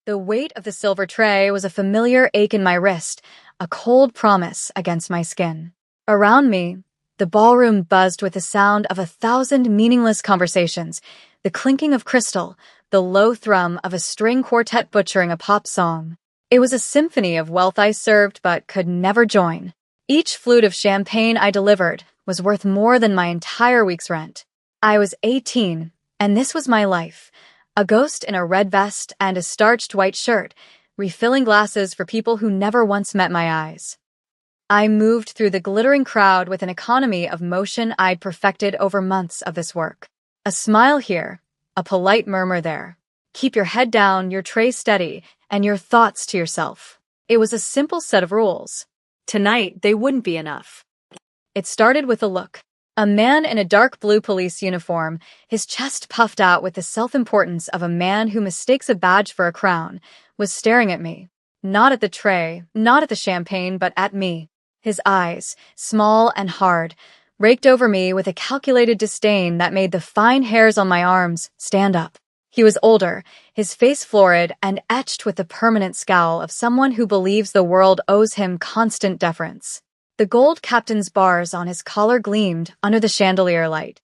The weight of the silver tray was a familiar ache in my wrist, a cold promise against my skin. Around me, the ballroom buzzed with the sound of 1,000 meaningless conversations, the clinking of crystal, the low thrum of a string quartet butchering a pop song. It was a symphony of wealth I served but could never join. Each flute of champagne I delivered was worth more than my entire week's rent. I was 18, and this was my life. A ghost in a red vest and a starched white shirt, refilling glasses for people who never once met my eyes. I moved through the glittering crowd with an economy of motion I'd perfected over months of this work. A smile here, a polite murmur there. Keep your head down, your tray steady, and your thoughts to yourself. It was a simple set of rules. Tonight, they wouldn't be enough. It started with a look. A man in a dark blue police uniform, his chest puffed out with the self-importance of a man who mistakes a badge for a crown, was staring at me. Not at the tray, not at the champagne, but at me. His eyes, small and hard, raked over me with a calculated disdain that made the fine hairs on my arms stand up. He was older, his face florid and etched with the permanent scowl of someone who believes the world owes him constant deference. The gold captain's bars on his collar gleamed under the chandelier light.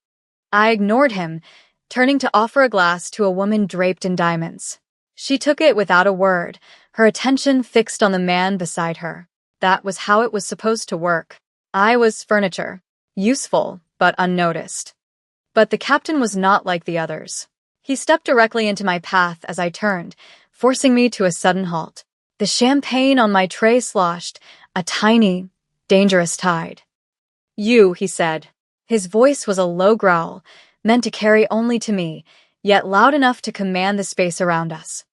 I ignored him, turning to offer a glass to a woman draped in diamonds. She took it without a word, her attention fixed on the man beside her. That was how it was supposed to work. I was furniture, useful but unnoticed. But the captain was not like the others. He stepped directly into my path as I turned, forcing me to a sudden halt. The champagne on my tray sloshed, a tiny, dangerous tide. "You," he said. His voice was a low growl, meant to carry only to me, yet loud enough to command the space around us.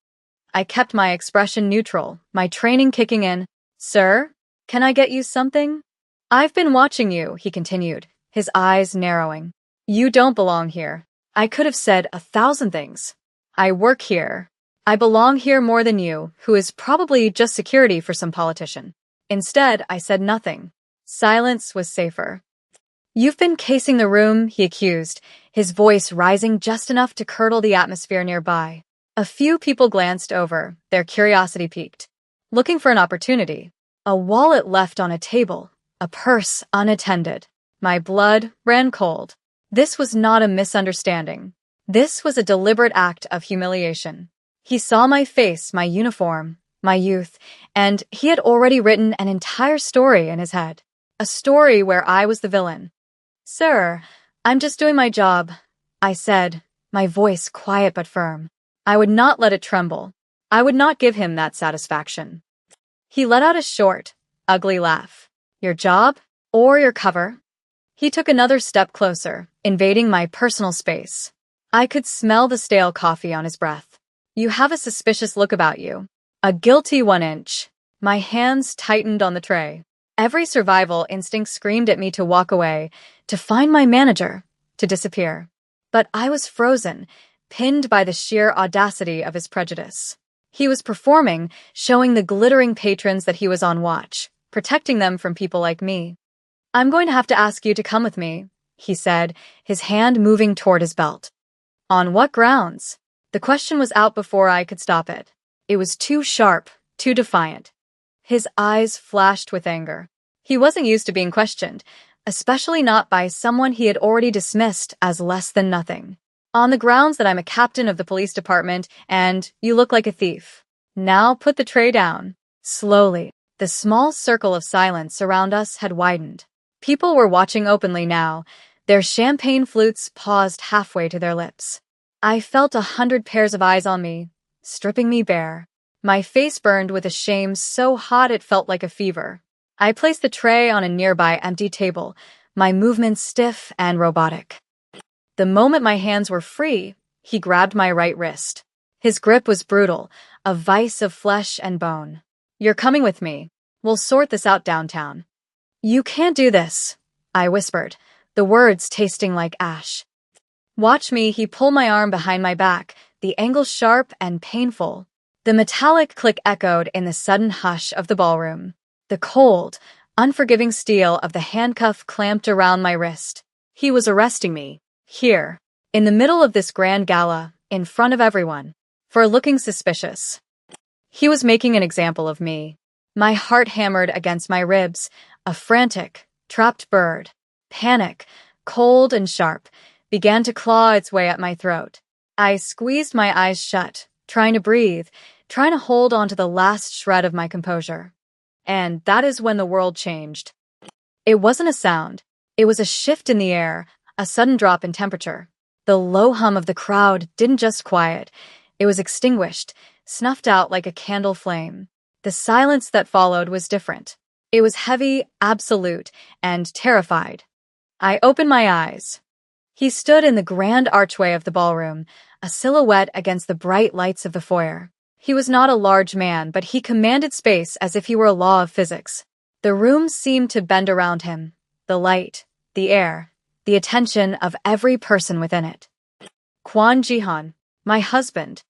I kept my expression neutral, my training kicking in. "Sir, can I get you something?" "I've been watching you," he continued, his eyes narrowing. "You don't belong here." I could have said 1,000 things. I work here. I belong here more than you, who is probably just security for some politician. Instead, I said nothing. Silence was safer. "You've been casing the room," he accused, his voice rising just enough to curdle the atmosphere nearby. A few people glanced over, their curiosity piqued. Looking for an opportunity. A wallet left on a table, a purse unattended. My blood ran cold. This was not a misunderstanding. This was a deliberate act of humiliation. He saw my face, my uniform, my youth, and he had already written an entire story in his head. A story where I was the villain. "Sir, I'm just doing my job," I said, my voice quiet but firm. I would not let it tremble. I would not give him that satisfaction. He let out a short, ugly laugh. "Your job? Or your cover?" He took another step closer, invading my personal space. I could smell the stale coffee on his breath. "You have a suspicious look about you. A guilty 1 inch. My hands tightened on the tray. Every survival instinct screamed at me to walk away, to find my manager, to disappear. But I was frozen, pinned by the sheer audacity of his prejudice. He was performing, showing the glittering patrons that he was on watch, protecting them from people like me. "I'm going to have to ask you to come with me," he said, his hand moving toward his belt. "On what grounds?" The question was out before I could stop it. It was too sharp, too defiant. His eyes flashed with anger. He wasn't used to being questioned, especially not by someone he had already dismissed as less than nothing. "On the grounds that I'm a captain of the police department and you look like a thief." "Now put the tray down." Slowly, the small circle of silence around us had widened. People were watching openly now, their champagne flutes paused halfway to their lips. I felt 100 pairs of eyes on me, stripping me bare. My face burned with a shame so hot it felt like a fever. I placed the tray on a nearby empty table, my movements stiff and robotic. The moment my hands were free, he grabbed my right wrist. His grip was brutal, a vice of flesh and bone. "You're coming with me. We'll sort this out downtown." "You can't do this," I whispered, the words tasting like ash. "Watch me," he pulled my arm behind my back, the angle sharp and painful. The metallic click echoed in the sudden hush of the ballroom. The cold, unforgiving steel of the handcuff clamped around my wrist. He was arresting me, here, in the middle of this grand gala, in front of everyone, for looking suspicious. He was making an example of me. My heart hammered against my ribs, a frantic, trapped bird. Panic, cold and sharp, began to claw its way at my throat. I squeezed my eyes shut, trying to breathe, trying to hold on to the last shred of my composure. And that is when the world changed. It wasn't a sound. It was a shift in the air, a sudden drop in temperature. The low hum of the crowd didn't just quiet. It was extinguished, snuffed out like a candle flame. The silence that followed was different. It was heavy, absolute, and terrified. I opened my eyes. He stood in the grand archway of the ballroom, a silhouette against the bright lights of the foyer. He was not a large man, but he commanded space as if he were a law of physics. The room seemed to bend around him, the light, the air, the attention of every person within it. Kwon Jihan, my husband.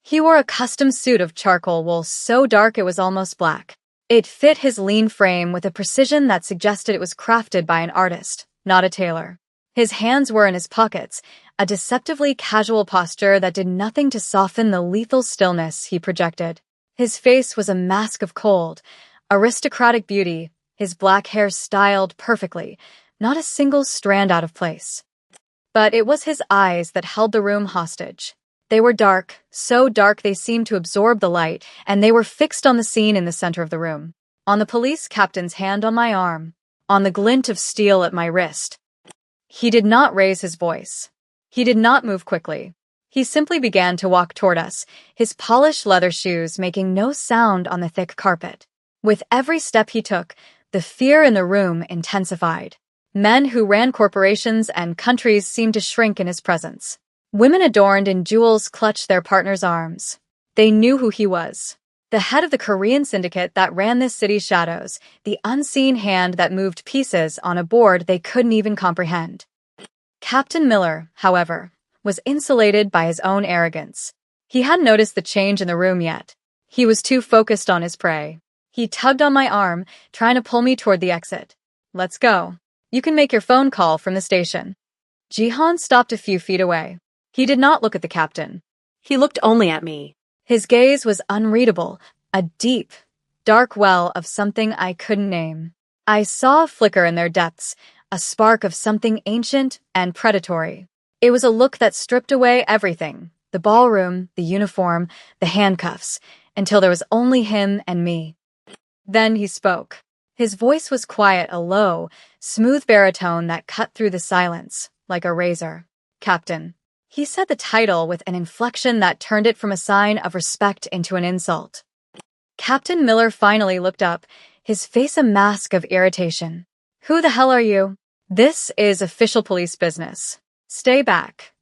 He wore a custom suit of charcoal wool so dark it was almost black. It fit his lean frame with a precision that suggested it was crafted by an artist, not a tailor. His hands were in his pockets, a deceptively casual posture that did nothing to soften the lethal stillness he projected. His face was a mask of cold, aristocratic beauty, his black hair styled perfectly, not a single strand out of place. But it was his eyes that held the room hostage. They were dark, so dark they seemed to absorb the light, and they were fixed on the scene in the center of the room, on the police captain's hand on my arm, on the glint of steel at my wrist. He did not raise his voice. He did not move quickly. He simply began to walk toward us, his polished leather shoes making no sound on the thick carpet. With every step he took, the fear in the room intensified. Men who ran corporations and countries seemed to shrink in his presence. Women adorned in jewels clutched their partner's arms. They knew who he was. The head of the Korean syndicate that ran this city's shadows, the unseen hand that moved pieces on a board they couldn't even comprehend. Captain Miller, however, was insulated by his own arrogance. He hadn't noticed the change in the room yet. He was too focused on his prey. He tugged on my arm, trying to pull me toward the exit. Let's go. You can make your phone call from the station. Jihan stopped a few feet away. He did not look at the captain. He looked only at me. His gaze was unreadable, a deep, dark well of something I couldn't name. I saw a flicker in their depths, a spark of something ancient and predatory. It was a look that stripped away everything, the ballroom, the uniform, the handcuffs, until there was only him and me. Then he spoke. His voice was quiet, a low, smooth baritone that cut through the silence, like a razor. Captain. He said the title with an inflection that turned it from a sign of respect into an insult. Captain Miller finally looked up, his face a mask of irritation. Who the hell are you? This is official police business. Stay back.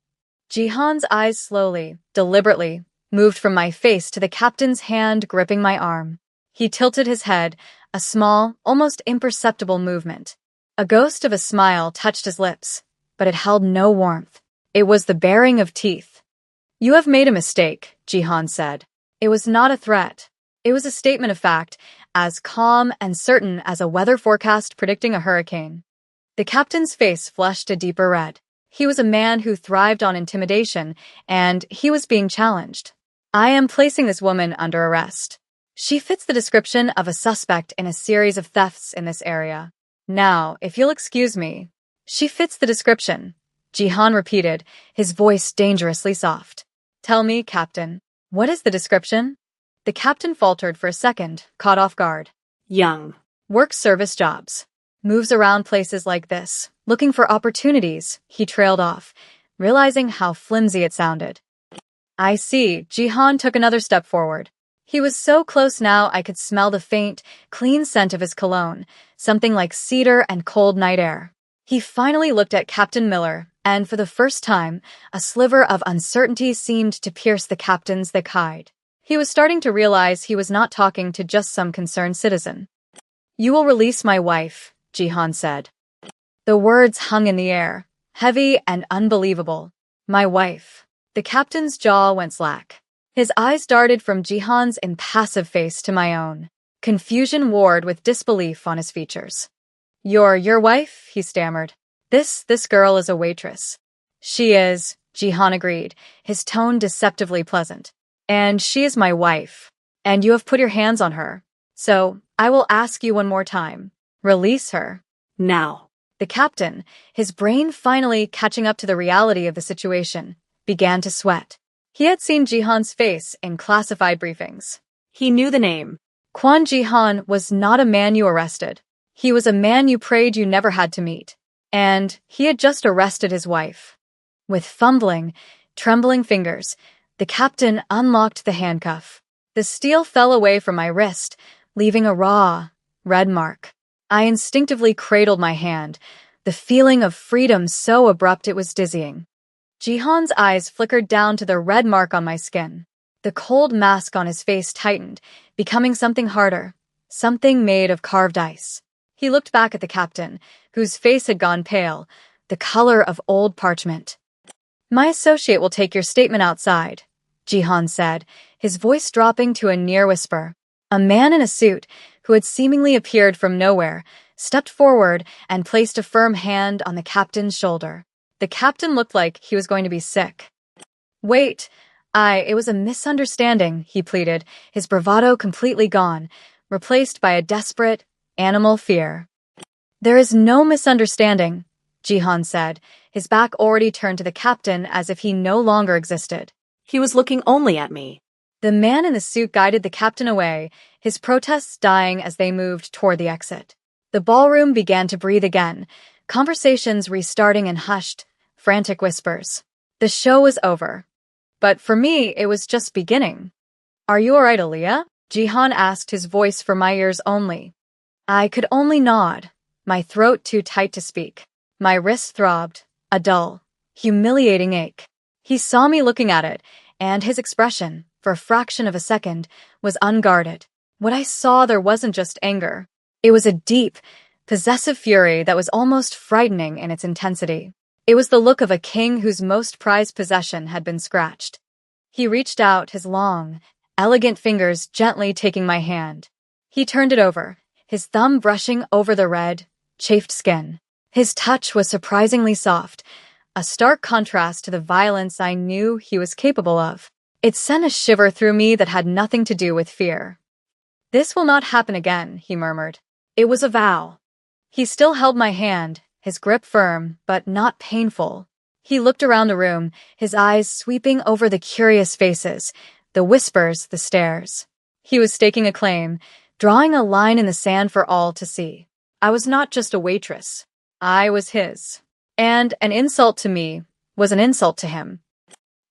Jihan's eyes slowly, deliberately, moved from my face to the captain's hand gripping my arm. He tilted his head, a small, almost imperceptible movement. A ghost of a smile touched his lips, but it held no warmth. It was the baring of teeth. You have made a mistake, Jihan said. It was not a threat. It was a statement of fact, as calm and certain as a weather forecast predicting a hurricane. The captain's face flushed a deeper red. He was a man who thrived on intimidation, and he was being challenged. I am placing this woman under arrest. She fits the description of a suspect in a series of thefts in this area. Now, if you'll excuse me. She fits the description, Jihan repeated, his voice dangerously soft. Tell me, Captain, what is the description? The captain faltered for a second, caught off guard. Young. Works service jobs. Moves around places like this, looking for opportunities, he trailed off, realizing how flimsy it sounded. I see, Jihan took another step forward. He was so close now I could smell the faint, clean scent of his cologne, something like cedar and cold night air. He finally looked at Captain Miller, and for the first time, a sliver of uncertainty seemed to pierce the captain's thick hide. He was starting to realize he was not talking to just some concerned citizen. You will release my wife, Jihan said. The words hung in the air, heavy and unbelievable. My wife. The captain's jaw went slack. His eyes darted from Jihan's impassive face to my own. Confusion warred with disbelief on his features. Your wife? He stammered. This girl is a waitress. She is, Jihan agreed, his tone deceptively pleasant. And she is my wife. and you have put your hands on her. So, I will ask you one more time. Release her. Now. The captain, his brain finally catching up to the reality of the situation, began to sweat. He had seen Jihan's face in classified briefings. He knew the name. Kwon Jihan was not a man you arrested. He was a man you prayed you never had to meet. And he had just arrested his wife. With fumbling, trembling fingers, the captain unlocked the handcuff. The steel fell away from my wrist, leaving a raw, red mark. I instinctively cradled my hand, the feeling of freedom so abrupt it was dizzying. Jihan's eyes flickered down to the red mark on my skin. The cold mask on his face tightened, becoming something harder, something made of carved ice. He looked back at the captain, whose face had gone pale, the color of old parchment. My associate will take your statement outside, Jihan said, his voice dropping to a near whisper. A man in a suit, who had seemingly appeared from nowhere, stepped forward and placed a firm hand on the captain's shoulder. The captain looked like he was going to be sick. Wait, it was a misunderstanding, he pleaded, his bravado completely gone, replaced by a desperate, animal fear. There is no misunderstanding, Jihan said, his back already turned to the captain as if he no longer existed. He was looking only at me. The man in the suit guided the captain away, his protests dying as they moved toward the exit. The ballroom began to breathe again, conversations restarting in hushed, frantic whispers. The show was over. But for me, it was just beginning. Are you all right, Aaliyah? Jihan asked, his voice for my ears only. I could only nod, my throat too tight to speak. My wrist throbbed, a dull, humiliating ache. He saw me looking at it, and his expression, for a fraction of a second, was unguarded. What I saw there wasn't just anger. It was a deep, possessive fury that was almost frightening in its intensity. It was the look of a king whose most prized possession had been scratched. He reached out, his long, elegant fingers gently taking my hand. He turned it over, his thumb brushing over the red, chafed skin. His touch was surprisingly soft, a stark contrast to the violence I knew he was capable of. It sent a shiver through me that had nothing to do with fear. This will not happen again, he murmured. It was a vow. He still held my hand, his grip firm, but not painful. He looked around the room, his eyes sweeping over the curious faces, the whispers, the stares. He was staking a claim, drawing a line in the sand for all to see. I was not just a waitress. I was his. And an insult to me was an insult to him.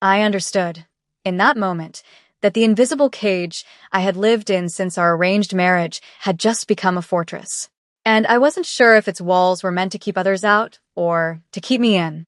I understood, in that moment, that the invisible cage I had lived in since our arranged marriage had just become a fortress. And I wasn't sure if its walls were meant to keep others out or to keep me in.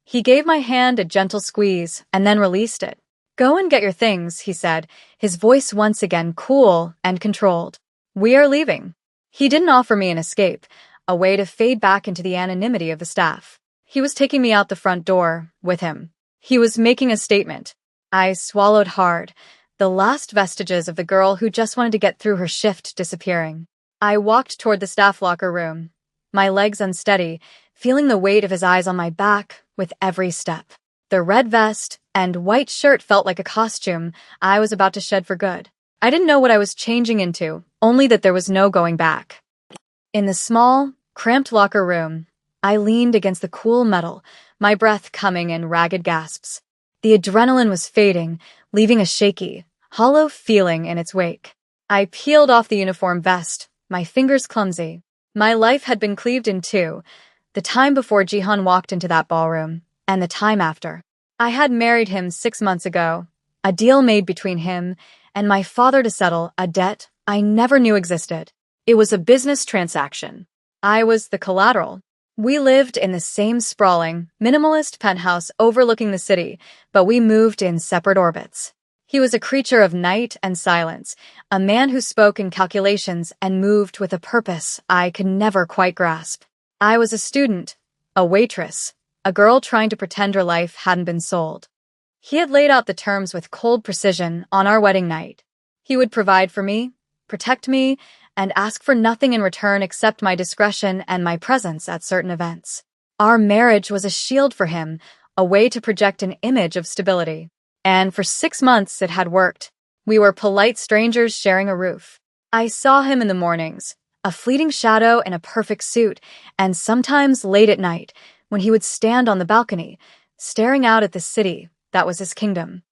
He gave my hand a gentle squeeze and then released it. Go and get your things, he said, his voice once again cool and controlled. We are leaving. He didn't offer me an escape, a way to fade back into the anonymity of the staff. He was taking me out the front door with him. He was making a statement. I swallowed hard, the last vestiges of the girl who just wanted to get through her shift disappearing. I walked toward the staff locker room, my legs unsteady, feeling the weight of his eyes on my back with every step. The red vest and white shirt felt like a costume I was about to shed for good. I didn't know what I was changing into, only that there was no going back. In the small, cramped locker room, I leaned against the cool metal, my breath coming in ragged gasps. The adrenaline was fading, leaving a shaky, hollow feeling in its wake. I peeled off the uniform vest, my fingers clumsy. My life had been cleaved in two, the time before Jihan walked into that ballroom, and the time after. I had married him 6 months ago, a deal made between him and my father to settle a debt I never knew existed. It was a business transaction. I was the collateral. We lived in the same sprawling, minimalist penthouse overlooking the city, but we moved in separate orbits. He was a creature of night and silence, a man who spoke in calculations and moved with a purpose I could never quite grasp. I was a student, a waitress, a girl trying to pretend her life hadn't been sold. He had laid out the terms with cold precision on our wedding night. He would provide for me, protect me, and ask for nothing in return except my discretion and my presence at certain events. Our marriage was a shield for him, a way to project an image of stability. And for 6 months it had worked. We were polite strangers sharing a roof. I saw him in the mornings, a fleeting shadow in a perfect suit, and sometimes late at night, when he would stand on the balcony, staring out at the city that was his kingdom.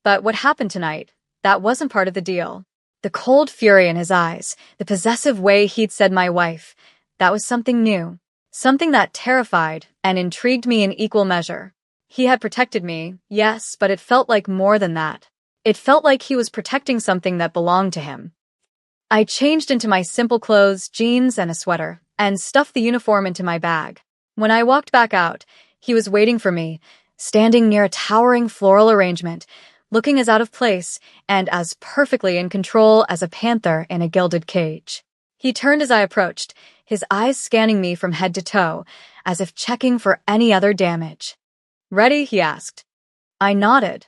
But what happened tonight, that wasn't part of the deal. The cold fury in his eyes, the possessive way he'd said my wife, that was something new. Something that terrified and intrigued me in equal measure. He had protected me, yes, but it felt like more than that. It felt like he was protecting something that belonged to him. I changed into my simple clothes, jeans and a sweater, and stuffed the uniform into my bag. When I walked back out, he was waiting for me, standing near a towering floral arrangement, looking as out of place and as perfectly in control as a panther in a gilded cage. He turned as I approached, his eyes scanning me from head to toe, as if checking for any other damage. "Ready?" he asked. I nodded.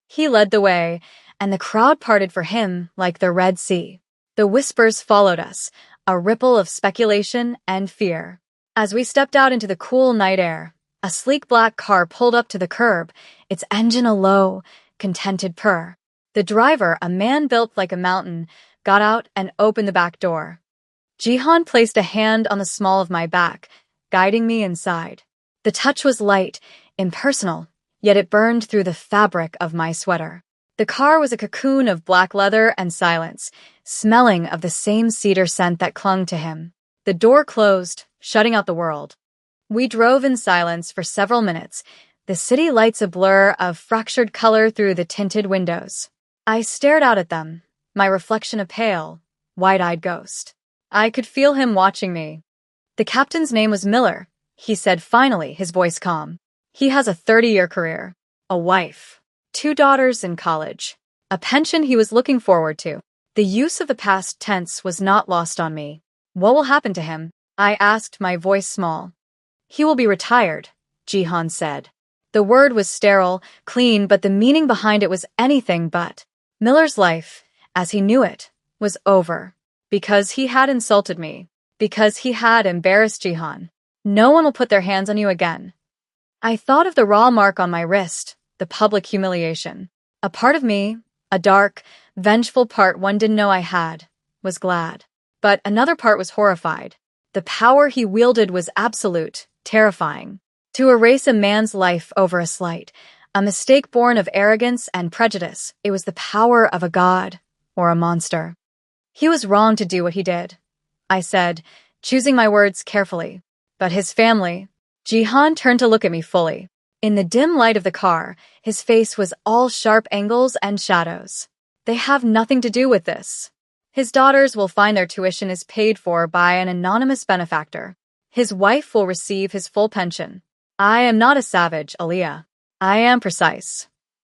He led the way, and the crowd parted for him like the Red Sea. The whispers followed us, a ripple of speculation and fear. As we stepped out into the cool night air, a sleek black car pulled up to the curb, its engine a low, contented purr. The driver, a man built like a mountain, got out and opened the back door. Jihan placed a hand on the small of my back, guiding me inside. The touch was light, impersonal, yet it burned through the fabric of my sweater. The car was a cocoon of black leather and silence, smelling of the same cedar scent that clung to him. The door closed, shutting out the world. We drove in silence for several minutes, the city lights a blur of fractured color through the tinted windows. I stared out at them, my reflection a pale, wide-eyed ghost. I could feel him watching me. "The captain's name was Miller," he said finally, his voice calm. "He has a 30-year career, a wife, 2 daughters in college, a pension he was looking forward to." The use of the past tense was not lost on me. "What will happen to him?" I asked, my voice small. "He will be retired," Jihan said. The word was sterile, clean, but the meaning behind it was anything but. Miller's life, as he knew it, was over. Because he had insulted me. Because he had embarrassed Jihan. No one will put their hands on you again. I thought of the raw mark on my wrist, the public humiliation. A part of me, a dark, vengeful part one didn't know I had, was glad. But another part was horrified. The power he wielded was absolute, terrifying. To erase a man's life over a slight, a mistake born of arrogance and prejudice, it was the power of a god or a monster. He was wrong to do what he did, I said, choosing my words carefully. But his family. Jihan turned to look at me fully. In the dim light of the car, his face was all sharp angles and shadows. "They have nothing to do with this. His daughters will find their tuition is paid for by an anonymous benefactor. His wife will receive his full pension. I am not a savage, Aliyah. I am precise."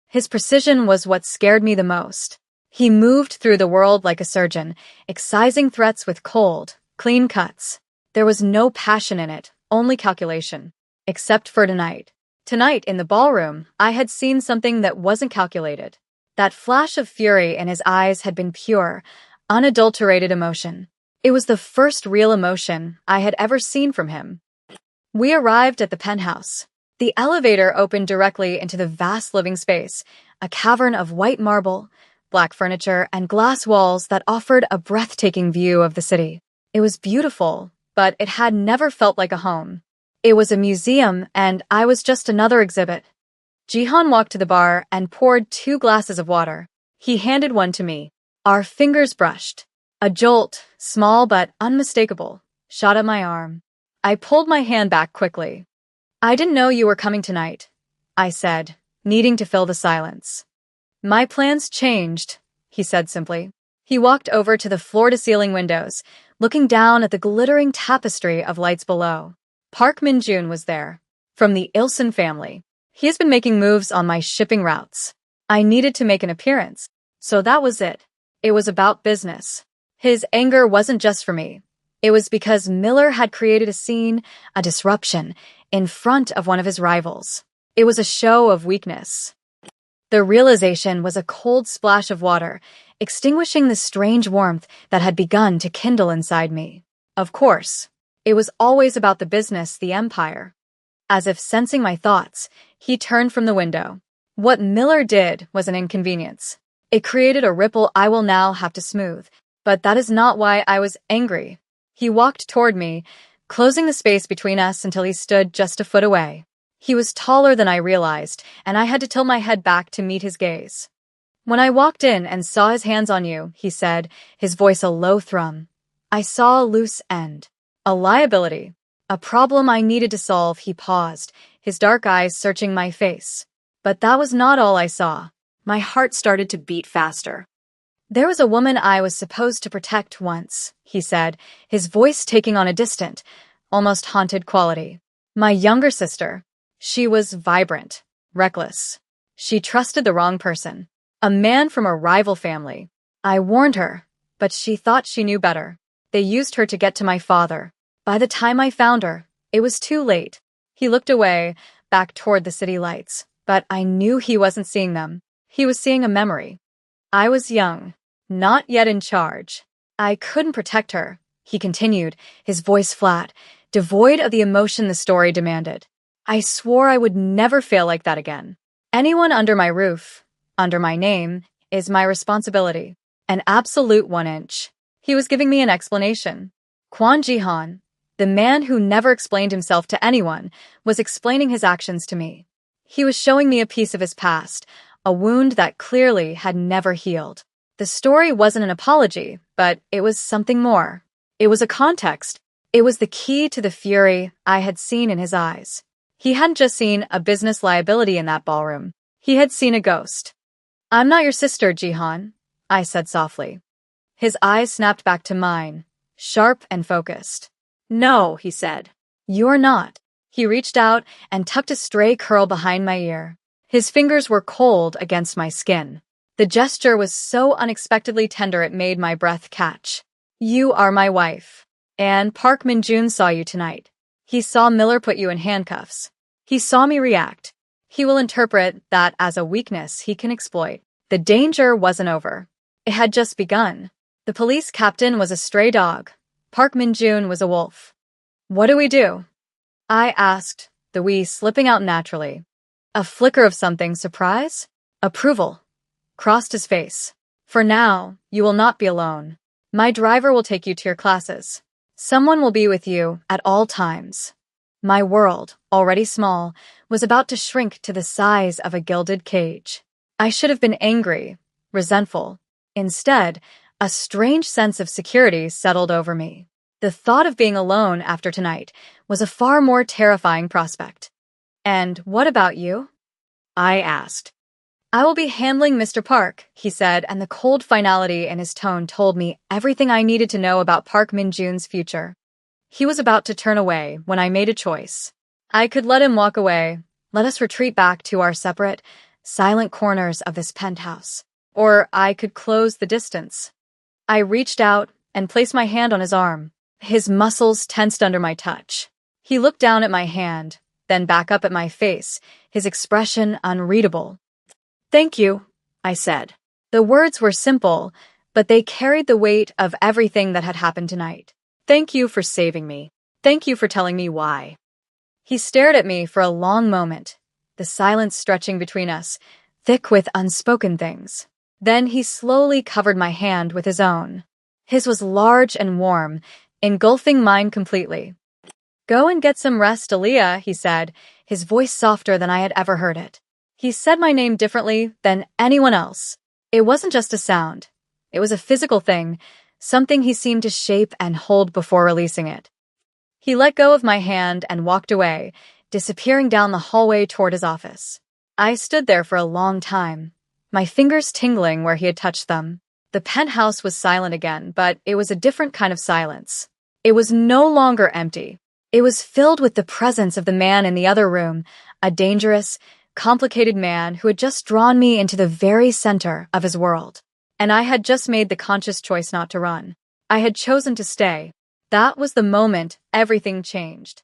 His precision was what scared me the most. He moved through the world like a surgeon, excising threats with cold, clean cuts. There was no passion in it, only calculation. Except for tonight. Tonight, in the ballroom, I had seen something that wasn't calculated. That flash of fury in his eyes had been pure, unadulterated emotion. It was the first real emotion I had ever seen from him. We arrived at the penthouse. The elevator opened directly into the vast living space, a cavern of white marble, black furniture, and glass walls that offered a breathtaking view of the city. It was beautiful, but it had never felt like a home. It was a museum, and I was just another exhibit. Jihan walked to the bar and poured 2 glasses of water. He handed one to me. Our fingers brushed. A jolt, small but unmistakable, shot up my arm. I pulled my hand back quickly. "I didn't know you were coming tonight," I said, needing to fill the silence. "My plans changed," he said simply. He walked over to the floor-to-ceiling windows, looking down at the glittering tapestry of lights below. Park Min-jun was there, from the Ilson family. He has been making moves on my shipping routes. I needed to make an appearance, so that was it. It was about business. His anger wasn't just for me. It was because Miller had created a scene, a disruption, in front of one of his rivals. It was a show of weakness. The realization was a cold splash of water, extinguishing the strange warmth that had begun to kindle inside me. Of course, it was always about the business, the empire. As if sensing my thoughts, he turned from the window. What Miller did was an inconvenience. It created a ripple I will now have to smooth. But that is not why I was angry. He walked toward me, closing the space between us until he stood just a foot away. He was taller than I realized, and I had to tilt my head back to meet his gaze. When I walked in and saw his hands on you, he said, his voice a low thrum, I saw a loose end. A liability. A problem I needed to solve. He paused, his dark eyes searching my face. But that was not all I saw. My heart started to beat faster. There was a woman I was supposed to protect once, he said, his voice taking on a distant, almost haunted quality. My younger sister. She was vibrant, reckless. She trusted the wrong person. A man from a rival family. I warned her, but she thought she knew better. They used her to get to my father. By the time I found her, it was too late. He looked away, back toward the city lights, but I knew he wasn't seeing them. He was seeing a memory. I was young, not yet in charge. I couldn't protect her, he continued, his voice flat, devoid of the emotion the story demanded. I swore I would never fail like that again. Anyone under my roof, under my name, is my responsibility. An absolute 1 inch. He was giving me an explanation. Kwon Ji-han, the man who never explained himself to anyone, was explaining his actions to me. He was showing me a piece of his past, a wound that clearly had never healed. The story wasn't an apology, but it was something more. It was a context. It was the key to the fury I had seen in his eyes. He hadn't just seen a business liability in that ballroom. He had seen a ghost. I'm not your sister, Ji-han, I said softly. His eyes snapped back to mine, sharp and focused. No, he said. You're not. He reached out and tucked a stray curl behind my ear. His fingers were cold against my skin. The gesture was so unexpectedly tender it made my breath catch. You are my wife. And Park Min-joon saw you tonight. He saw Miller put you in handcuffs. He saw me react. He will interpret that as a weakness he can exploit. The danger wasn't over. It had just begun. The police captain was a stray dog. Park Min-joon was a wolf. What do we do? I asked, the we slipping out naturally. A flicker of something, surprise? Approval. Crossed his face. For now, you will not be alone. My driver will take you to your classes. Someone will be with you at all times. My world, already small, was about to shrink to the size of a gilded cage. I should have been angry, resentful. Instead, a strange sense of security settled over me. The thought of being alone after tonight was a far more terrifying prospect. And what about you? I asked. I will be handling Mr. Park, he said, and the cold finality in his tone told me everything I needed to know about Park Min-joon's future. He was about to turn away when I made a choice. I could let him walk away, let us retreat back to our separate, silent corners of this penthouse. Or I could close the distance. I reached out and placed my hand on his arm. His muscles tensed under my touch. He looked down at my hand, then back up at my face, his expression unreadable. Thank you, I said. The words were simple, but they carried the weight of everything that had happened tonight. Thank you for saving me. Thank you for telling me why. He stared at me for a long moment, the silence stretching between us, thick with unspoken things. Then he slowly covered my hand with his own. His was large and warm, engulfing mine completely. Go and get some rest, Aaliyah, he said, his voice softer than I had ever heard it. He said my name differently than anyone else. It wasn't just a sound. It was a physical thing, something he seemed to shape and hold before releasing it. He let go of my hand and walked away, disappearing down the hallway toward his office. I stood there for a long time, my fingers tingling where he had touched them. The penthouse was silent again, but it was a different kind of silence. It was no longer empty. It was filled with the presence of the man in the other room, a dangerous, complicated man who had just drawn me into the very center of his world. And I had just made the conscious choice not to run. I had chosen to stay. That was the moment everything changed.